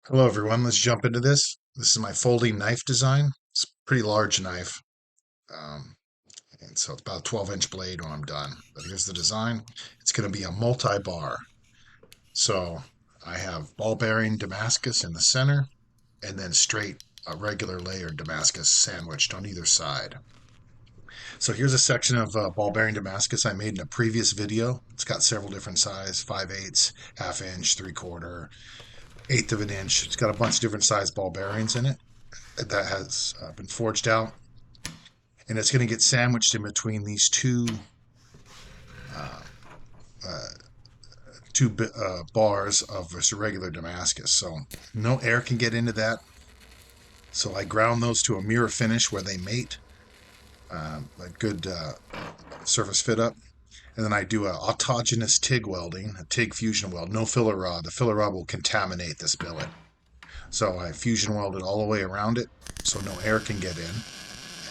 Hello everyone, let's jump into this. This is my folding knife design. It's a pretty large knife. Um, and so it's about a 12-inch blade when I'm done. But here's the design. It's going to be a multi-bar. So I have ball bearing Damascus in the center and then straight regular layered Damascus sandwiched on either side. So here's a section of ball bearing Damascus I made in a previous video. It's got several different sizes, 5/8, half inch, 3/4, eighth of an inch. It's got a bunch of different size ball bearings in it that has been forged out, and it's going to get sandwiched in between these uh, uh, two bars of this regular Damascus. So no air can get into that. So I ground those to a mirror finish where they mate, a good surface fit up. And then I do a autogenous TIG welding, a TIG fusion weld, no filler rod. The filler rod will contaminate this billet. So I fusion weld it all the way around it so no air can get in.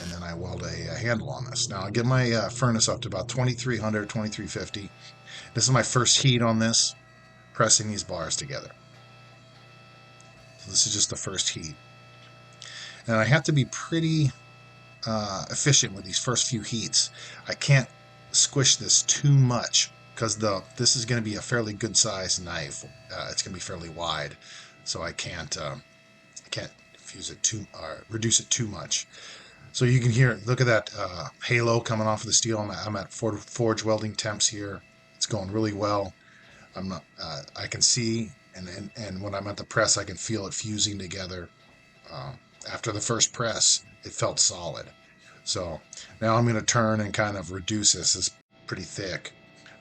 And then I weld a handle on this. Now I get my furnace up to about 2300, 2350. This is my first heat on this, pressing these bars together. So this is just the first heat. And I have to be pretty efficient with these first few heats. I can't squish this too much because this is going to be a fairly good sized knife. It's going to be fairly wide, so I can't fuse it too or reduce it too much. So you can hear, look at that halo coming off of the steel. I'm at forge welding temps here. It's going really well. I'm not, I can see, and when I'm at the press, I can feel it fusing together. After the first press, it felt solid. So now I'm going to turn and kind of reduce this. It's pretty thick.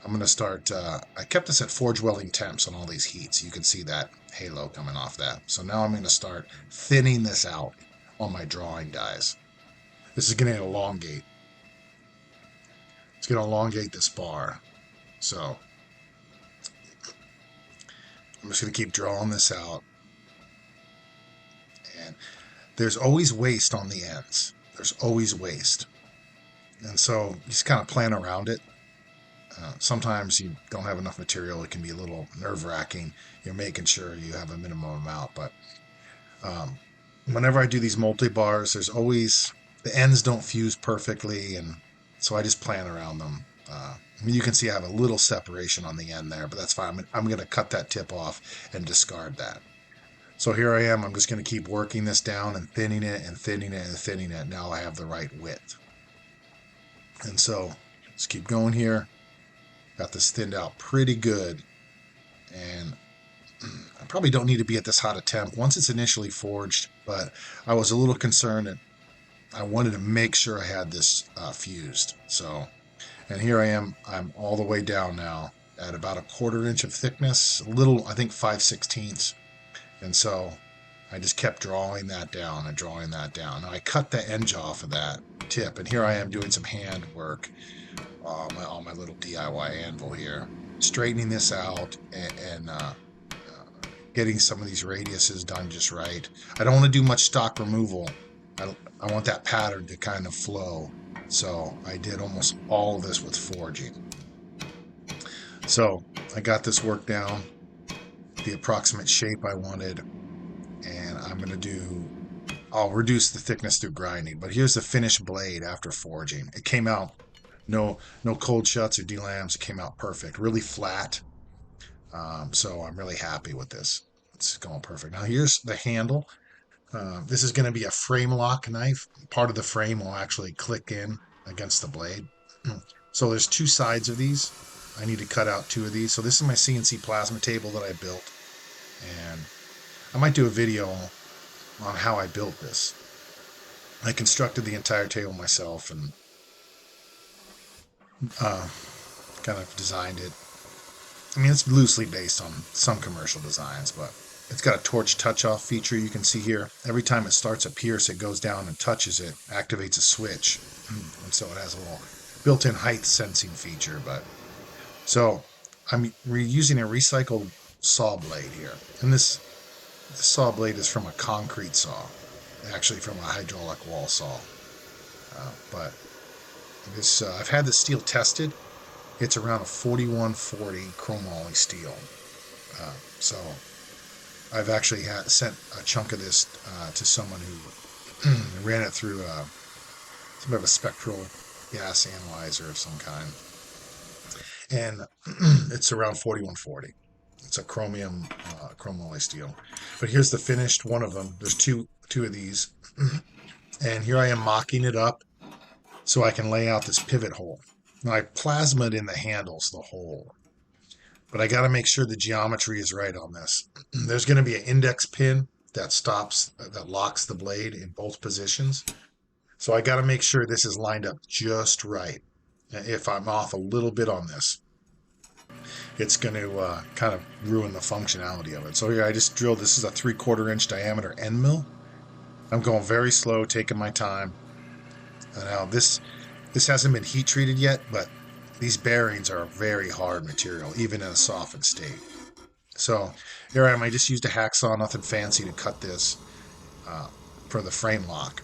I'm going to start, I kept this at forge welding temps on all these heats. You can see that halo coming off that. So now I'm going to start thinning this out on my drawing dies. This is going to elongate. It's going to elongate this bar. So I'm just going to keep drawing this out. And there's always waste on the ends. There's always waste. And so you just kind of plan around it. Sometimes you don't have enough material. It can be a little nerve-wracking. You're making sure you have a minimum amount. But whenever I do these multi-bars, there's always, the ends don't fuse perfectly, and so I just plan around them. I mean, you can see I have a little separation on the end there, but that's fine. I'm going to cut that tip off and discard that. So here I am. I'm just going to keep working this down and thinning it and thinning it and thinning it. Now I have the right width. And so let's keep going here. Got this thinned out pretty good. And I probably don't need to be at this hot a temp once it's initially forged, but I was a little concerned that I wanted to make sure I had this fused. So, and here I am. I'm all the way down now at about a 1/4 inch of thickness, a little, I think 5/16. And so I just kept drawing that down and drawing that down. Now I cut the edge off of that tip, and here I am doing some hand work on my little DIY anvil here, straightening this out and getting some of these radiuses done just right. I don't want to do much stock removal. I want that pattern to kind of flow. So I did almost all of this with forging. So I got this work down, the approximate shape I wanted, and I'll reduce the thickness through grinding. But here's the finished blade after forging. It came out, no cold shuts or delams. It came out perfect, really flat. So I'm really happy with this. It's going perfect. Now here's the handle. This is going to be a frame lock knife. Part of the frame will actually click in against the blade. So there's two sides of these. I need to cut out two of these. So this is my CNC plasma table that I built. And I might do a video on how I built this. I constructed the entire table myself and kind of designed it. I mean, it's loosely based on some commercial designs, but it's got a torch touch-off feature you can see here. Every time it starts a pierce, it goes down and touches it, activates a switch. And so it has a little built-in height sensing feature. But so I'm using a recycled saw blade here. And this saw blade is from a concrete saw, actually from a hydraulic wall saw. But this I've had the steel tested. It's around a 4140 chromoly steel. So I've actually sent a chunk of this to someone who ran it through some of a spectral gas analyzer of some kind, and it's around 4140. It's a chromium chromoly steel. But here's the finished one of them. There's two of these, and here I am mocking it up so I can lay out this pivot hole. Now I plasmaed in the handles the hole, but I got to make sure the geometry is right on this. There's going to be an index pin that locks the blade in both positions. So I got to make sure this is lined up just right. If I'm off a little bit on this, it's going to kind of ruin the functionality of it. So here I just drilled, this is a 3/4 inch diameter end mill. I'm going very slow, taking my time. And now this hasn't been heat treated yet, but these bearings are a very hard material, even in a softened state. So here I am. I just used a hacksaw, nothing fancy, to cut this for the frame lock.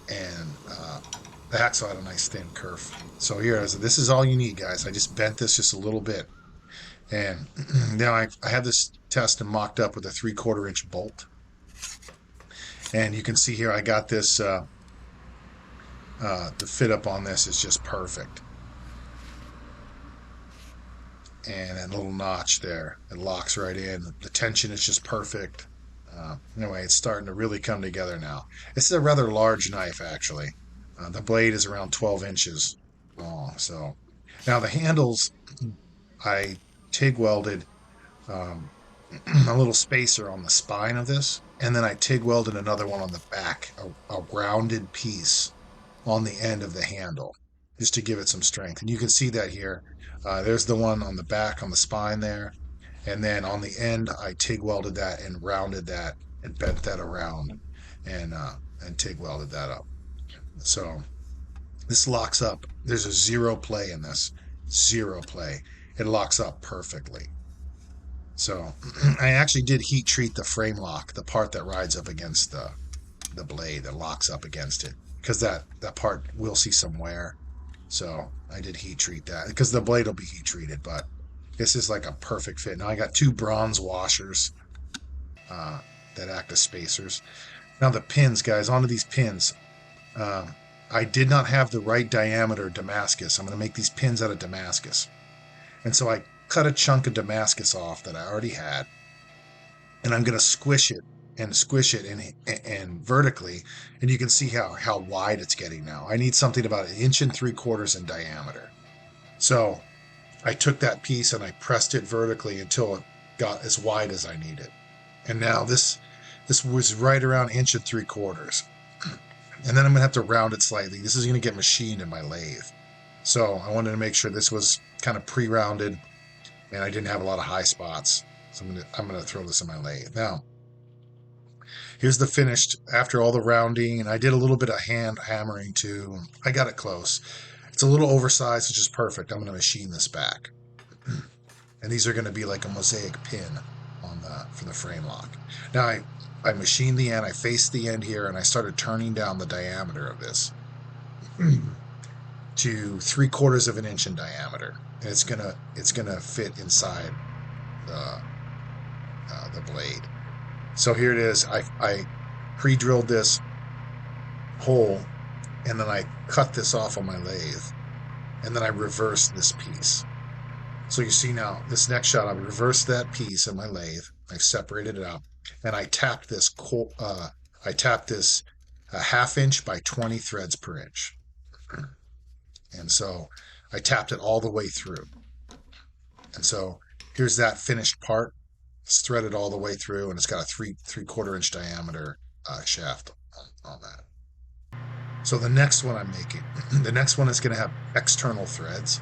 And the hacksaw had a nice thin kerf. So here, this is all you need, guys. I just bent this just a little bit. And now I have this tested and mocked up with a 3/4 inch bolt. And you can see here I got this, the fit up on this is just perfect. And a little notch there. It locks right in. The tension is just perfect. Anyway, it's starting to really come together now. This is a rather large knife, actually. The blade is around 12 inches long. So now the handles, I TIG welded a little spacer on the spine of this, and then I TIG welded another one on the back, a rounded piece on the end of the handle, just to give it some strength. And you can see that here. There's the one on the back on the spine there, and then on the end I TIG welded that and rounded that and bent that around and TIG welded that up. So this locks up. There's a zero play in this. Zero play. It locks up perfectly. So I actually did heat treat the frame lock, the part that rides up against the blade that locks up against it, because that part will see some wear. So I did heat treat that because the blade will be heat treated, but this is like a perfect fit. Now I got 2 bronze washers that act as spacers. Now the pins, guys, onto these pins. I did not have the right diameter Damascus. I'm going to make these pins out of Damascus. And so I cut a chunk of Damascus off that I already had, and I'm going to squish it and vertically, and you can see how wide it's getting now. I need something about 1.75 inches in diameter. So I took that piece and I pressed it vertically until it got as wide as I needed. And now this was right around 1.75 inches. And then I'm going to have to round it slightly. This is going to get machined in my lathe. So I wanted to make sure this was kind of pre-rounded and I didn't have a lot of high spots. So I'm going to throw this in my lathe. Now, here's the finished after all the rounding. And I did a little bit of hand hammering too. I got it close. It's a little oversized, which is perfect. I'm going to machine this back. And these are going to be like a mosaic pin for the frame lock. Now I machined the end, I faced the end here, and I started turning down the diameter of this to 3/4 inch in diameter. And it's gonna fit inside the blade. So here it is. I pre-drilled this hole, and then I cut this off on my lathe, and then I reversed this piece. So you see now, this next shot, I reversed that piece in my lathe. I separated it out, and I tapped this. I tapped this a 1/2 inch by 20 threads per inch, and so I tapped it all the way through. And so here's that finished part. It's threaded all the way through, and it's got a 3/4 inch diameter shaft on that. So the next one I'm making, the next one is going to have external threads.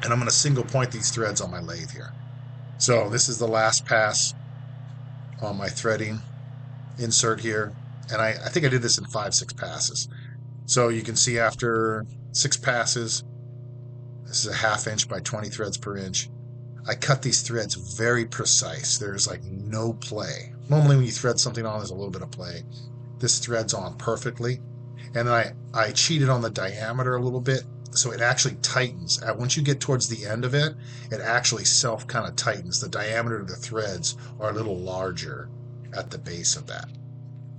And I'm going to single point these threads on my lathe here. So this is the last pass on my threading insert here. And I think I did this in 5-6 passes. So you can see after 6 passes, this is a 1/2 inch by 20 threads per inch. I cut these threads very precise. There's like no play. Normally when you thread something on, there's a little bit of play. This threads on perfectly. And then I cheated on the diameter a little bit So it actually tightens. Once you get towards the end of it, it actually self kind of tightens. The diameter of the threads are a little larger at the base of that.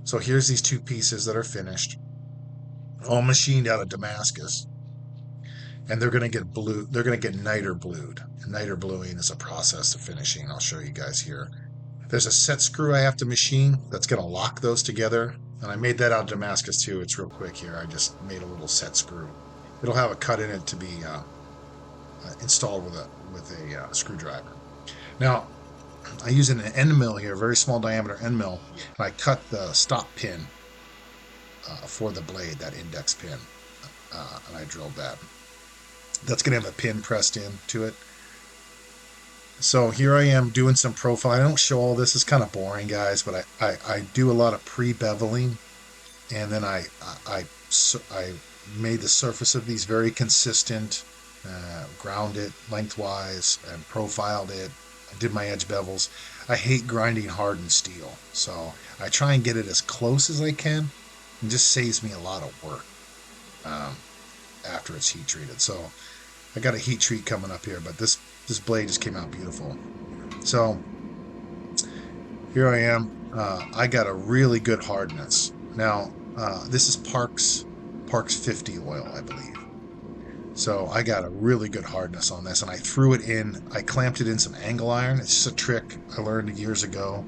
So here's these two pieces that are finished, all machined out of Damascus, and they're going to get blue. They're going to get niter blued. Niter bluing is a process of finishing. I'll show you guys here. There's a set screw I have to machine that's going to lock those together. And I made that out of Damascus too. It's real quick here. I just made a little set screw. It'll have a cut in it to be installed with a screwdriver. Now, I use an end mill here, very small diameter end mill, and I cut the stop pin for the blade, that index pin, and I drilled that. That's going to have a pin pressed into it. So here I am doing some profile. I don't show all this. It's kind of boring, guys, but I do a lot of pre-beveling, and then I made the surface of these very consistent, ground it lengthwise, and profiled it. I did my edge bevels. I hate grinding hardened steel, so I try and get it as close as I can. It just saves me a lot of work after it's heat treated. So I got a heat treat coming up here, but this blade just came out beautiful. So here I am. I got a really good hardness. Now, this is Parks 50 oil, I believe. So I got a really good hardness on this, and I threw it in. I clamped it in some angle iron. It's just a trick I learned years ago.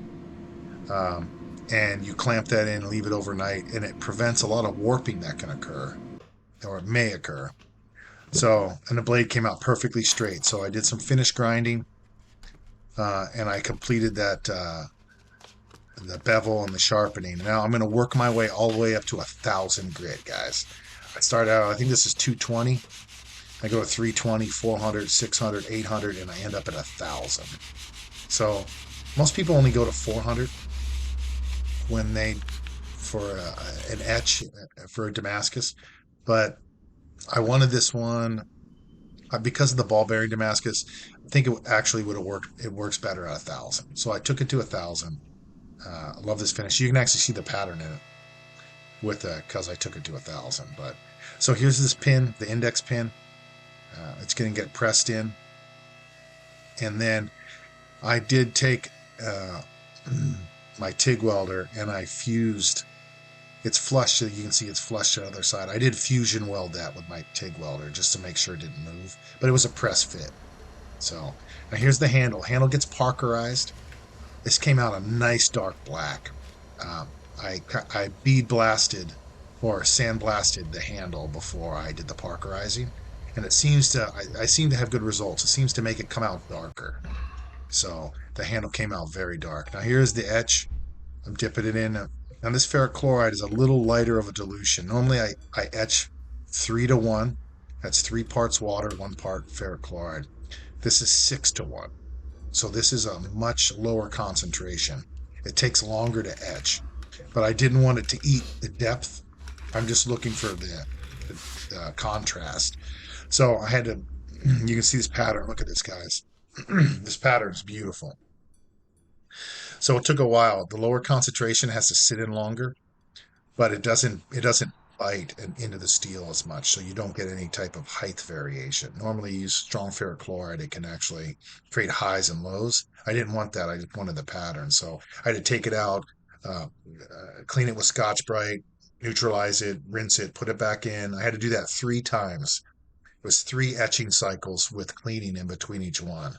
And you clamp that in and leave it overnight, and it prevents a lot of warping that can occur, or it may occur. So, and the blade came out perfectly straight. So I did some finish grinding, and I completed that, the bevel and the sharpening. Now I'm going to work my way all the way up to 1,000 grit, guys. I start out, I think this is 220. I go to 320, 400, 600, 800, and I end up at 1,000. So most people only go to 400 when they, for an etch, for a Damascus. But I wanted this one because of the ball bearing Damascus. I think it actually would have worked. It works better at 1,000. So I took it to 1,000. I love this finish. You can actually see the pattern in it with because I took it to 1,000. But so here's this pin, the index pin. It's going to get pressed in, and then I did take my TIG welder and I fused. It's flush, so you can see it's flush to the other side. I did fusion weld that with my TIG welder just to make sure it didn't move, but it was a press fit. So now here's the handle. Handle gets parkerized. This came out a nice dark black. I bead blasted or sandblasted the handle before I did the parkerizing, and it seems to, I seem to have good results. It seems to make it come out darker. So the handle came out very dark. Now here's the etch. I'm dipping it in. Now this ferric chloride is a little lighter of a dilution. Normally I etch 3-to-1. That's 3 parts water, 1 part ferric chloride. This is 6-to-1. So this is a much lower concentration. It takes longer to etch, but I didn't want it to eat the depth. I'm just looking for the contrast. So I had to, you can see this pattern. Look at this, guys. This pattern is beautiful. So it took a while. The lower concentration has to sit in longer, but it doesn't bite into the steel as much, so you don't get any type of height variation. Normally you use strong ferric chloride, it can actually create highs and lows. I didn't want that. I just wanted the pattern. So I had to take it out, clean it with Scotch-Brite, neutralize it, rinse it, put it back in. I had to do that 3 times. It was 3 etching cycles with cleaning in between each one.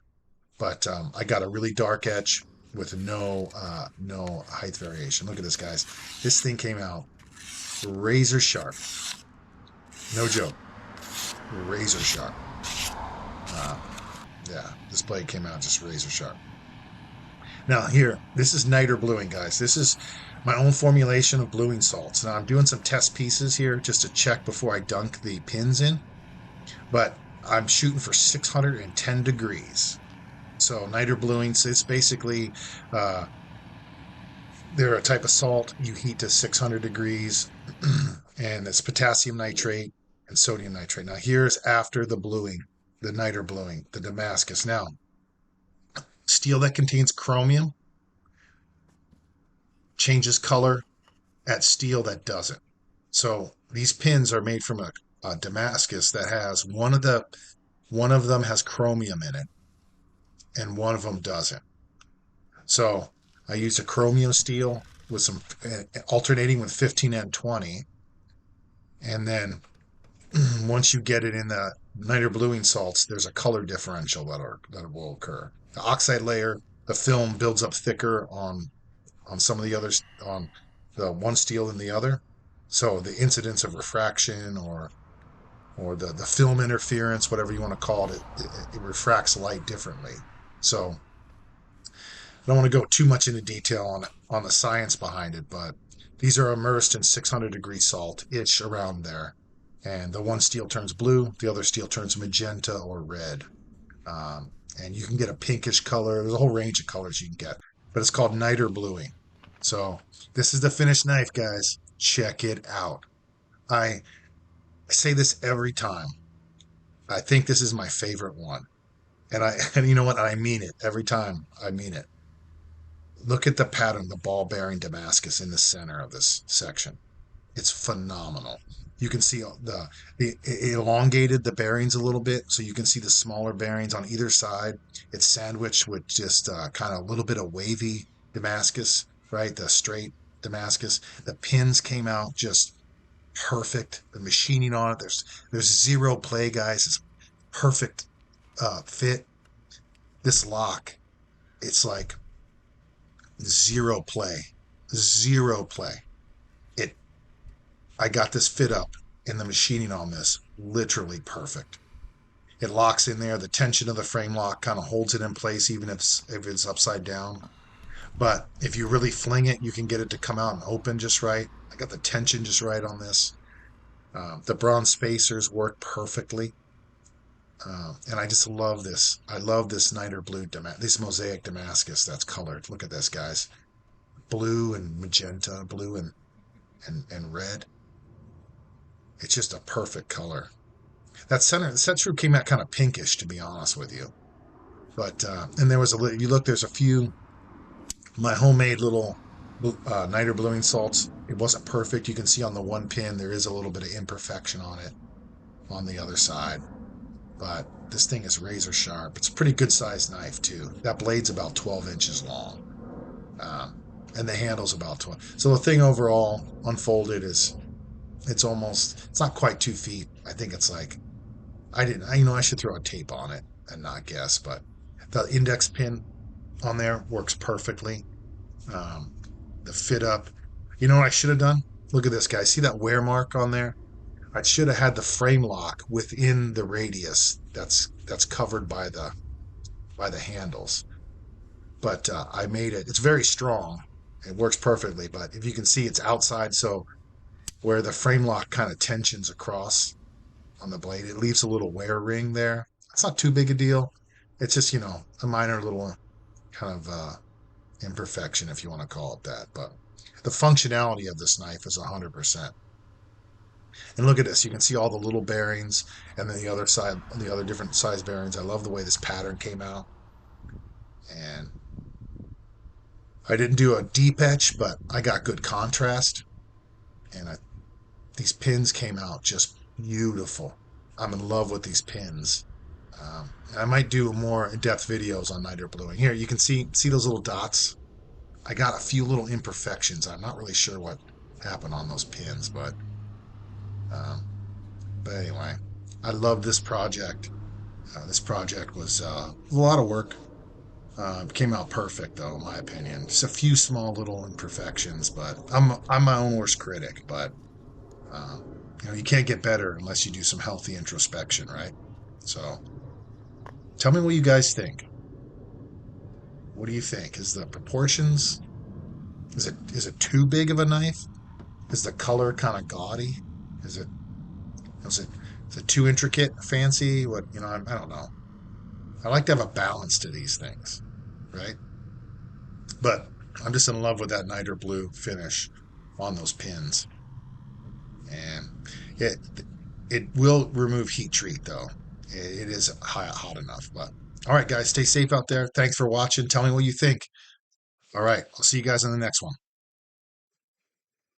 But I got a really dark etch with no height variation. Look at this, guys. This thing came out razor sharp. No joke. Razor sharp. Yeah, this blade came out just razor sharp. Now here, this is niter bluing, guys. This is my own formulation of bluing salts. Now I'm doing some test pieces here just to check before I dunk the pins in. But I'm shooting for 610 degrees. So niter bluing, so it's basically, they're a type of salt you heat to 600 degrees, and it's potassium nitrate and sodium nitrate. Now here's after the bluing, the niter bluing, the Damascus. Now, steel that contains chromium changes color at steel that doesn't. So these pins are made from a Damascus that has one of them has chromium in it, and one of them doesn't. So I used a chromium steel with some alternating with 15 and 20, and then once you get it in the niter bluing salts, there's a color differential that will occur. The oxide layer, the film builds up thicker on some of the others, on the one steel than the other. So the incidence of refraction or the film interference, whatever you want to call it refracts light differently. So I don't want to go too much into detail on the science behind it, but these are immersed in 600-degree salt, itch around there. And the one steel turns blue, the other steel turns magenta or red. And you can get a pinkish color. There's a whole range of colors you can get, but it's called niter bluing. So this is the finished knife, guys. Check it out. I say this every time. I think this is my favorite one. And you know what? I mean it every time. I mean it. Look at the pattern, the ball bearing Damascus in the center of this section. It's phenomenal. You can see the it elongated the bearings a little bit, so you can see the smaller bearings on either side. It's sandwiched with just kind of a little bit of wavy Damascus, right? The straight Damascus. The pins came out just perfect. The machining on it, there's zero play, guys. It's perfect fit. This lock, it's like zero play, zero play. It I got this fit up and the machining on this literally perfect. It locks in there. The tension of the frame lock kind of holds it in place, even if it's upside down. But if you really fling it, you can get it to come out and open just right. I got the tension just right on this. The bronze spacers work perfectly. And I just love this. I love this niter blue, this mosaic Damascus that's colored. Look at this, guys. Blue and magenta, blue and red. It's just a perfect color. That set screw came out kind of pinkish, to be honest with you. But and there was you look, there's a few my homemade little niter bluing salts. It wasn't perfect. You can see on the one pin there is a little bit of imperfection on it on the other side. But this thing is razor sharp. It's a pretty good sized knife too. That blade's about 12 inches long, and the handle's about 12. So the thing overall unfolded is it's not quite 2 feet. I think it's like I should throw a tape on it and not guess, but the index pin on there works perfectly. The fit up. You know what I should have done? Look at this, guys. See that wear mark on there? I should have had the frame lock within the radius that's covered by the handles. But I made it. It's very strong. It works perfectly. But if you can see, it's outside, so where the frame lock kind of tensions across on the blade, it leaves a little wear ring there. It's not too big a deal. It's just a minor little kind of imperfection, if you want to call it that. But the functionality of this knife is 100%. And look at this. You can see all the little bearings and then the other side, the other different size bearings. I love the way this pattern came out. And I didn't do a deep etch, but I got good contrast. And these pins came out just beautiful. I'm in love with these pins. I might do more in-depth videos on niter bluing. Here, you can see those little dots. I got a few little imperfections. I'm not really sure what happened on those pins, but anyway, I love this project. This project was a lot of work. Came out perfect, though, in my opinion. Just a few small little imperfections, but I'm my own worst critic. But you can't get better unless you do some healthy introspection, right? So, tell me what you guys think. What do you think? Is the proportions? Is it too big of a knife? Is the color kind of gaudy? Is it too intricate, fancy? I don't know. I like to have a balance to these things, right? But I'm just in love with that niter blue finish on those pins. And it will remove heat treat, though. It is hot enough. But all right, guys, stay safe out there. Thanks for watching. Tell me what you think. All right, I'll see you guys in the next one.